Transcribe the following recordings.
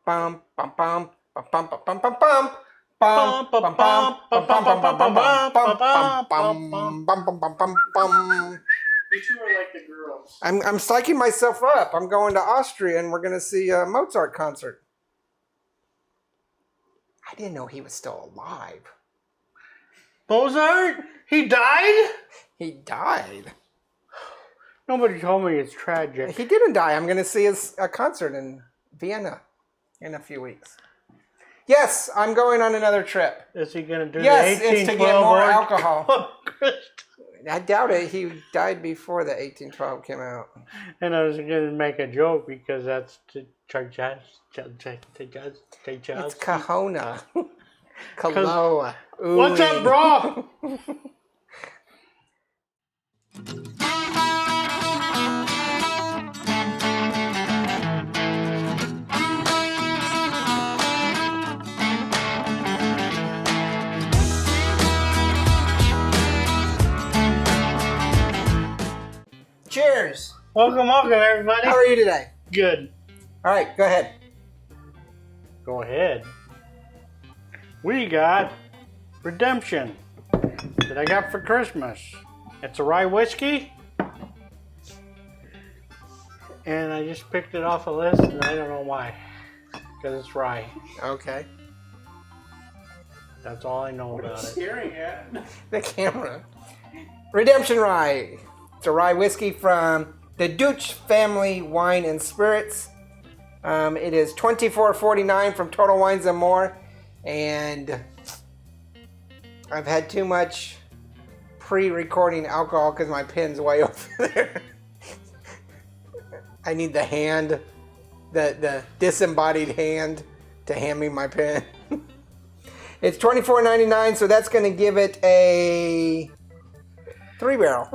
bum bum bum bum bum bum bum bum bum. Bum bum bum bum bum bum bum bum bum bum bum bum bum bum. You two are like the girls. I'm psyching myself up. I'm going to Austria and we're going to see a Mozart concert. I didn't know he was still alive. Mozart? He died? He died. Nobody told me it's tragic. He didn't die. I'm going to see a concert in Vienna in a few weeks. Yes, I'm going on another trip. Is he going to do yes, the 1812 it's to get more alcohol. Oh, I doubt it. He died before the 1812 came out. And I was going to make a joke because that's to charge. It's Kahona. Kaloa. What's up, bro? Cheers. Welcome, everybody. How are you today? Good. All right, go ahead. Go ahead. We got Redemption that I got for Christmas. It's a rye whiskey. And I just picked it off a list and I don't know why. Because it's rye. Okay. That's all I know about it. Staring at The camera. Redemption Rye. It's a rye whiskey from the Deutsch Family Wine and Spirits. It is $24.49 from Total Wines and More. And I've had too much pre-recording alcohol because my pen's way over there. I need the hand, the disembodied hand to hand me my pen. It's $24.99, so that's going to give it a 3-barrel.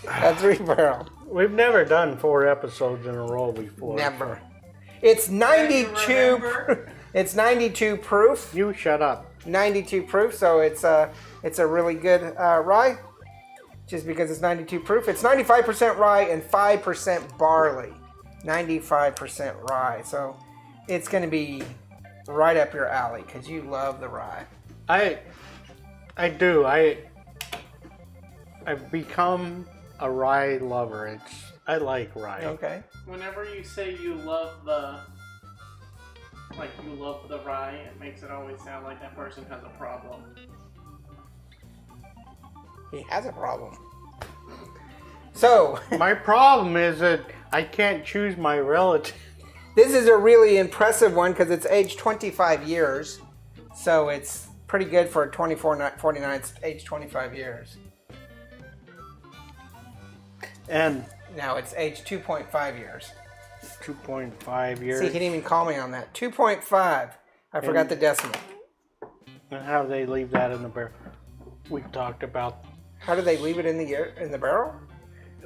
A 3-barrel. We've never done 4 episodes in a row before. Never. It's 92. It's 92 proof. You shut up. 92 proof, so it's a really good rye. Just because it's 92 proof. It's 95% rye and 5% barley. 95% rye. So it's going to be right up your alley because you love the rye. I do. I've become a rye lover. I like rye. Okay. Whenever you say you love the rye, it makes it always sound like that person has a problem. He has a problem. So My problem is that I can't choose my relative. this is a really impressive one because it's aged 25 years. So it's pretty good for a 24.49. It's aged 25 years. And Now it's aged 2.5 years. 2.5 years. See, he didn't even call me on that. 2.5. I forgot the decimal. And how do they leave that in the barrel? We talked about. How do they leave it in the barrel?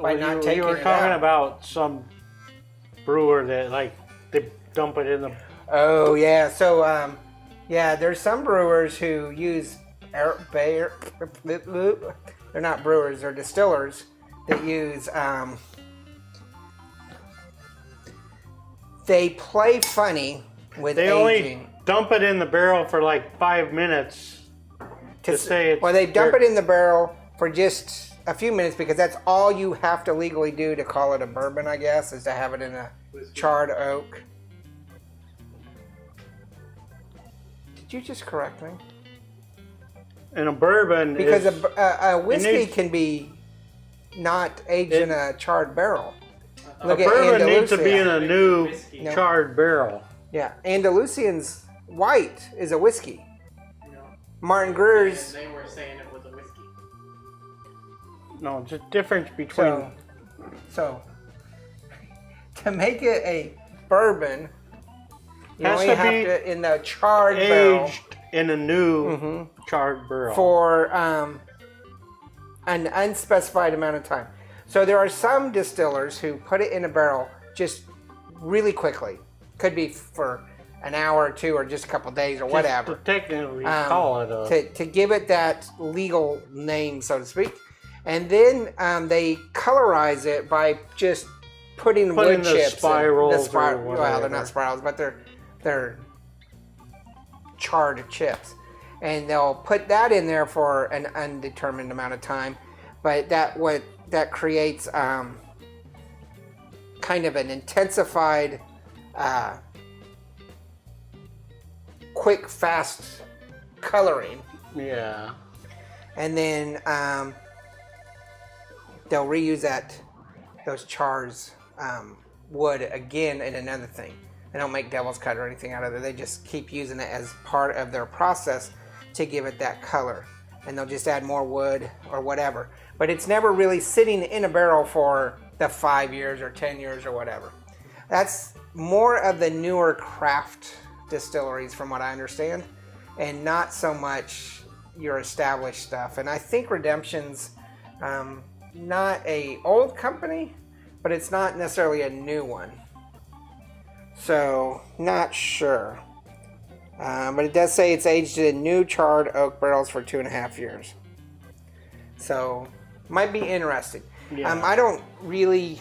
By not taking you were it talking out. about some brewer that they dump it in the. Oh yeah. So yeah, there's some brewers who use they're not brewers, they're distillers that use they play funny with They aging. only dump it in the barrel for like 5 minutes to say it's. Well, they dump it in the barrel for just a few minutes because that's all you have to legally do to call it a bourbon, I guess, is to have it in a charred oak. Did you just correct me? And a bourbon Because is, a whiskey needs- can be not aged in a charred barrel. a bourbon needs to be in Andalusia. a new Whiskey. No. charred barrel. Yeah, Andalusian's white is a whiskey. You know, Martin and Greer's. they were saying it was a whiskey. No, it's a difference between. So to make it a bourbon, you Has only to have be to in the charred barrel aged in a new charred barrel. for an unspecified amount of time. So there are some distillers who put it in a barrel just really quickly. Could be for an hour or two or just a couple days or whatever. To technically call it a. To give it that legal name, so to speak. And then they colorize it by just putting wood the chips. spirals or Well, they're whatever. not spirals, but they're charred chips. And they'll put that in there for an undetermined amount of time. But that creates kind of an intensified, quick, fast coloring. Yeah. And then they'll reuse those chars wood again in another thing. They don't make devil's cut or anything out of it. They just keep using it as part of their process to give it that color. And they'll just add more wood or whatever. But it's never really sitting in a barrel for the 5 years or 10 years or whatever. That's more of the newer craft distilleries from what I understand, and not so much your established stuff. And I think Redemption's not a old company, but it's not necessarily a new one. So, not sure. But it does say it's aged in new charred oak barrels for 2.5 years. So, might be interesting. Yeah. I don't really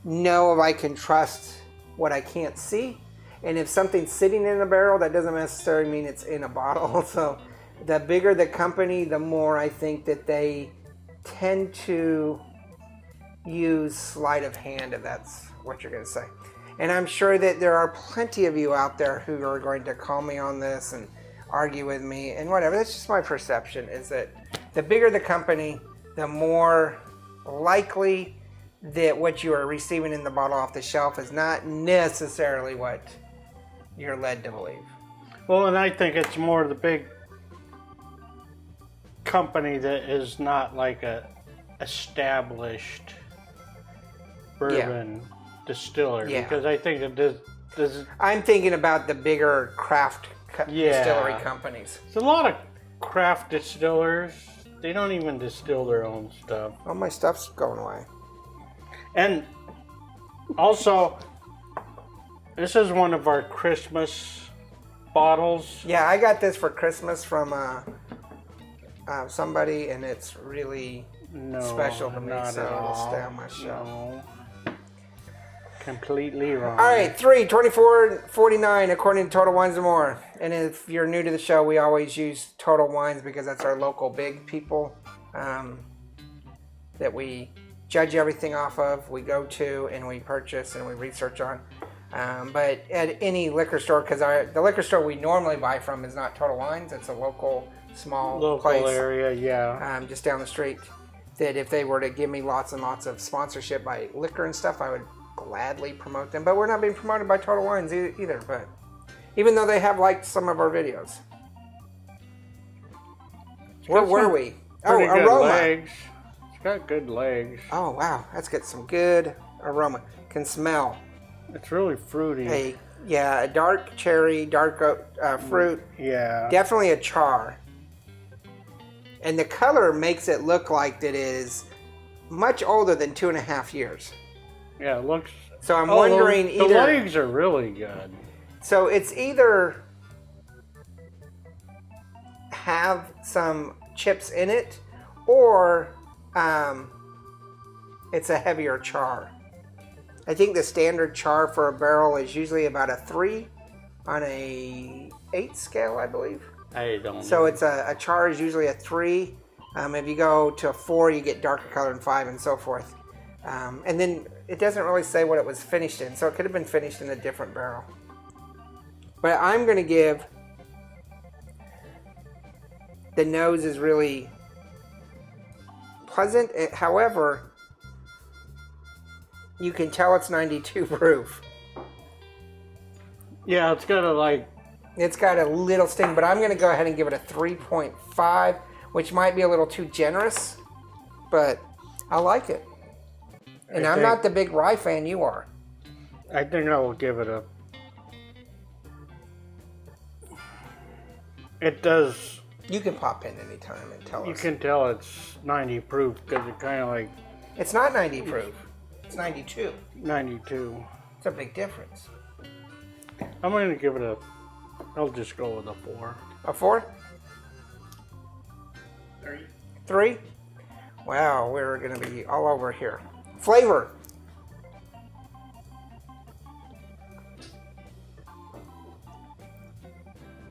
know if I can trust what I can't see. And if something's sitting in a barrel, that doesn't necessarily mean it's in a bottle. So, the bigger the company, the more I think that they tend to use sleight of hand, if that's what you're going to say. And I'm sure that there are plenty of you out there who are going to call me on this and argue with me and whatever. That's just my perception, is that the bigger the company, the more likely that what you are receiving in the bottle off the shelf is not necessarily what you're led to believe. Well, and I think it's more the big company that is not like a established bourbon distiller. Yeah. Because I think that this I'm thinking about the bigger craft distillery companies. there's a lot of craft distillers. They don't even distill their own stuff. All my stuff's going away. And also, this is one of our Christmas bottles. Yeah, I got this for Christmas from somebody, and it's really special to me, not so at it'll all. stay on my shelf. No. Completely wrong. All right, 3/24/49 according to Total Wines and More. And if you're new to the show, we always use Total Wines because that's our local big people that we judge everything off of. We go to and we purchase and we research on. But at any liquor store, because the liquor store we normally buy from is not Total Wines, it's a local small place area, yeah. just down the street. That if they were to give me lots and lots of sponsorship by liquor and stuff, I would gladly promote them. But we're not being promoted by Total Wines either. But even though they have liked some of our videos. Where were we? Pretty good aroma. legs. It's got good legs. Oh wow, that's got some good aroma. Can smell. It's really fruity. A dark cherry, dark fruit. Yeah. Definitely a char. And the color makes it look like it is much older than 2.5 years. Yeah, it looks. So I'm wondering the either. legs are really good. So it's either have some chips in it, or it's a heavier char. I think the standard char for a barrel is usually about a 3 on a 8 scale, I believe. I don't know. So it's a char is usually a 3. If you go to a 4, you get darker color, and 5, and so forth. And then it doesn't really say what it was finished in, so it could have been finished in a different barrel. But I'm going to give, the nose is really pleasant. However, you can tell it's 92 proof. Yeah, it's got It's got a little sting, but I'm going to go ahead and give it a 3.5, which might be a little too generous, but I like it. And I'm not the big rye fan you are. I think I will give it a. It does. You can pop in anytime and tell us. You can tell it's 90 proof because it kind of like It's not 90 proof. It's 92. 92. It's a big difference. I'm going to give it a. I'll just go with a 4. A 4? 3? Wow, we're going to be all over here. Flavor.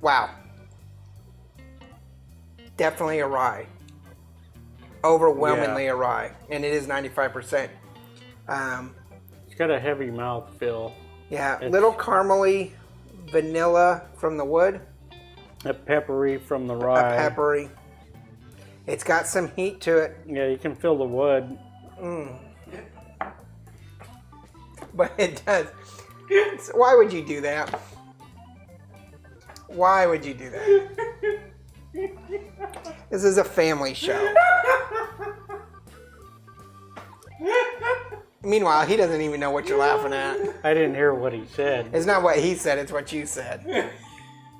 Wow. Definitely a rye. Overwhelmingly a rye. And it is 95%. It's got a heavy mouthfeel. Yeah, little caramely vanilla from the wood. A peppery from the rye. A peppery. It's got some heat to it. Yeah, you can feel the wood. But it does. So why would you do that? Why would you do that? This is a family show. Meanwhile, he doesn't even know what you're laughing at. I didn't hear what he said. It's not what he said, it's what you said.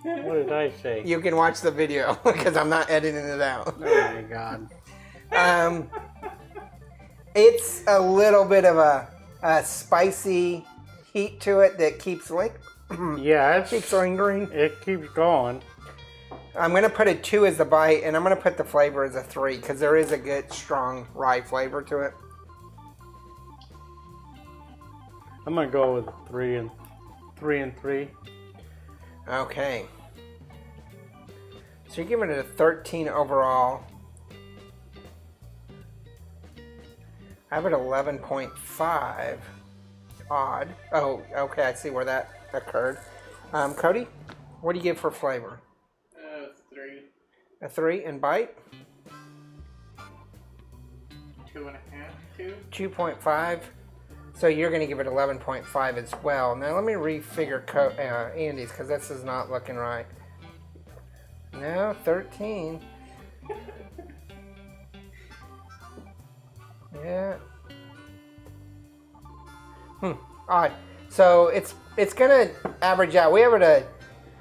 What did I say? You can watch the video because I'm not editing it out. Oh my god. It's a little bit of a spicy heat to it that keeps Yeah, keeps lingering. it keeps going. I'm going to put a 2 as the bite, and I'm going to put the flavor as a 3 because there is a good, strong rye flavor to it. I'm gonna go with 3 and 3. Okay. So you're giving it a 13 overall. I have it 11.5. Odd. Oh, okay, I see where that occurred. Cody, what do you give for flavor? 3. A 3 and bite? 2.5. 2. 2.5. So you're going to give it 11.5 as well. Now let me refigure Andy's because this is not looking right. No, 13. Yeah. Odd. So it's going to average out. We have it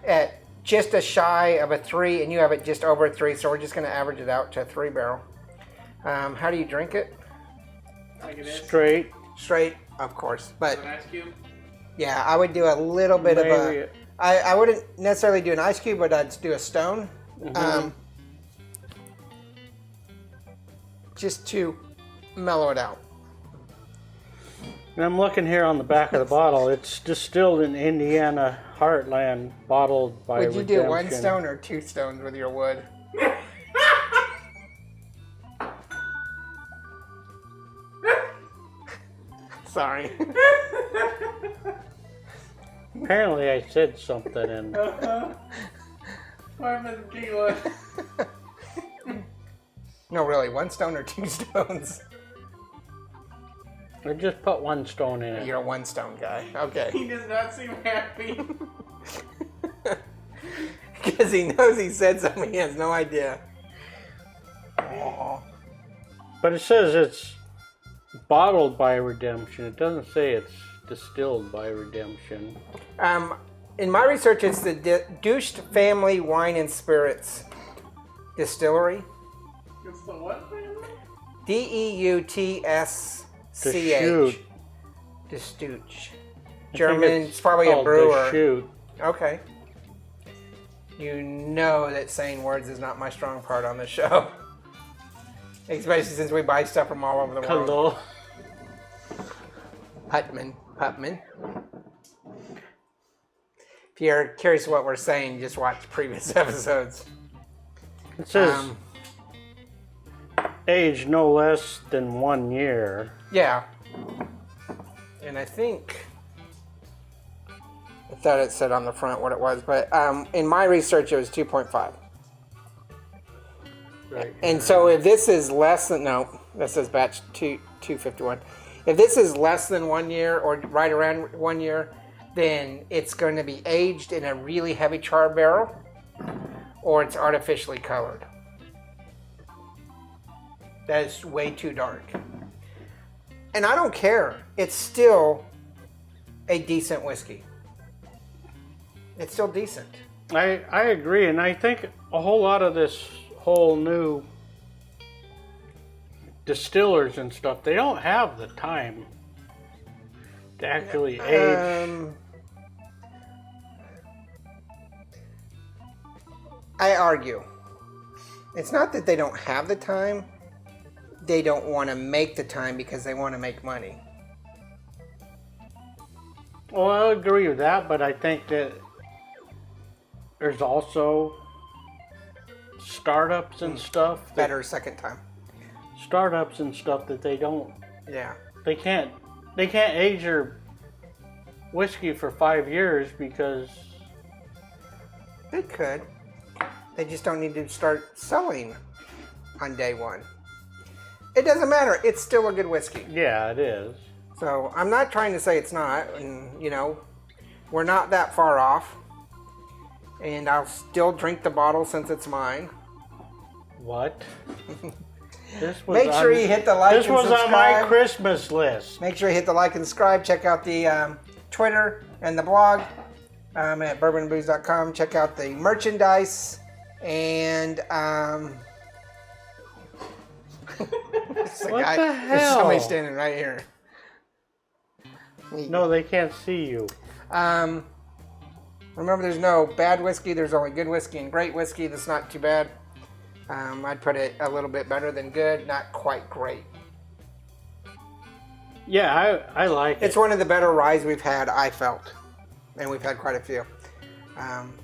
at just a shy of a 3, and you have it just over a 3. So we're just going to average it out to a 3 barrel. How do you drink it? Like it is. Straight. Straight, of course. But An ice cube. yeah, I would do a little bit of Maybe. a... I wouldn't necessarily do an ice cube, but I'd do a stone. Just to mellow it out. And I'm looking here on the back of the bottle. It's distilled in Indiana Heartland, bottled by Would you do 1 Redemption. stone or 2 stones with your wood? Sorry. Apparently I said something and Fireman's tequila. No, really, 1 stone or 2 stones? I just put 1 stone in it. You're a 1 stone guy. Okay. He does not seem happy. Because he knows he said something, he has no idea. Aw. But it says it's bottled by Redemption. It doesn't say it's distilled by Redemption. In my research, it's the Douched Family Wine and Spirits Distillery. It's the what family? Deutsch. Deschutes. Deschutes. I German. think It's probably a called brewer. Deschutes. Okay. You know that saying words is not my strong part on the show. Especially since we buy stuff from all over the world. Hello. Putman. If you're curious what we're saying, just watch previous episodes. It says age no less than 1 year. Yeah. And I thought it said on the front what it was, but in my research it was 2.5. Right. And so if this is less than, no, this says batch 251. If this is less than 1 year or right around 1 year, then it's going to be aged in a really heavy char barrel or it's artificially colored. That is way too dark. And I don't care. It's still a decent whiskey. It's still decent. I agree, and I think a whole lot of this whole new distillers and stuff, they don't have the time to actually age. I argue. It's not that they don't have the time. They don't want to make the time because they want to make money. Well, I agree with that, but I think that there's also startups and stuff. Better second time. Startups and stuff that they don't. Yeah. They can't age your whiskey for 5 years because They could. They just don't need to start selling on day one. It doesn't matter. It's still a good whiskey. yeah, it is. So I'm not trying to say it's not. And, you know, we're not that far off. And I'll still drink the bottle since it's mine. What? This was Make sure you hit the like This and was subscribe. on my Christmas list. Make sure you hit the like and subscribe. Check out the Twitter and the blog at bourbonandbooze.com. Check out the merchandise. And there's a What guy, the there's hell? somebody standing right here. No, they can't see you. Remember, there's no bad whiskey. There's only good whiskey and great whiskey. That's not too bad. I'd put it a little bit better than good, not quite great. Yeah, I like It's it. one of the better ryes we've had, I felt. And we've had quite a few.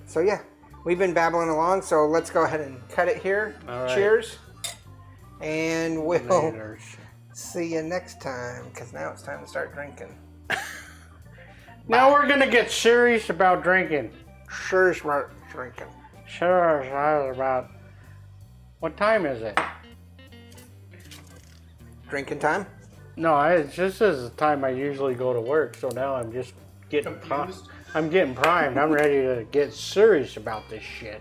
So yeah, we've been babbling along, so let's go ahead and cut it here. All right. Cheers. And we'll Laters. see you next time, because now it's time to start drinking. Now we're gonna get serious about drinking. Sure, smart drinking. Sure, about what time is it? Drinking time? No, it's just as the time I usually go to work. So now I'm just getting Confused? I'm getting primed. I'm ready to get serious about this shit.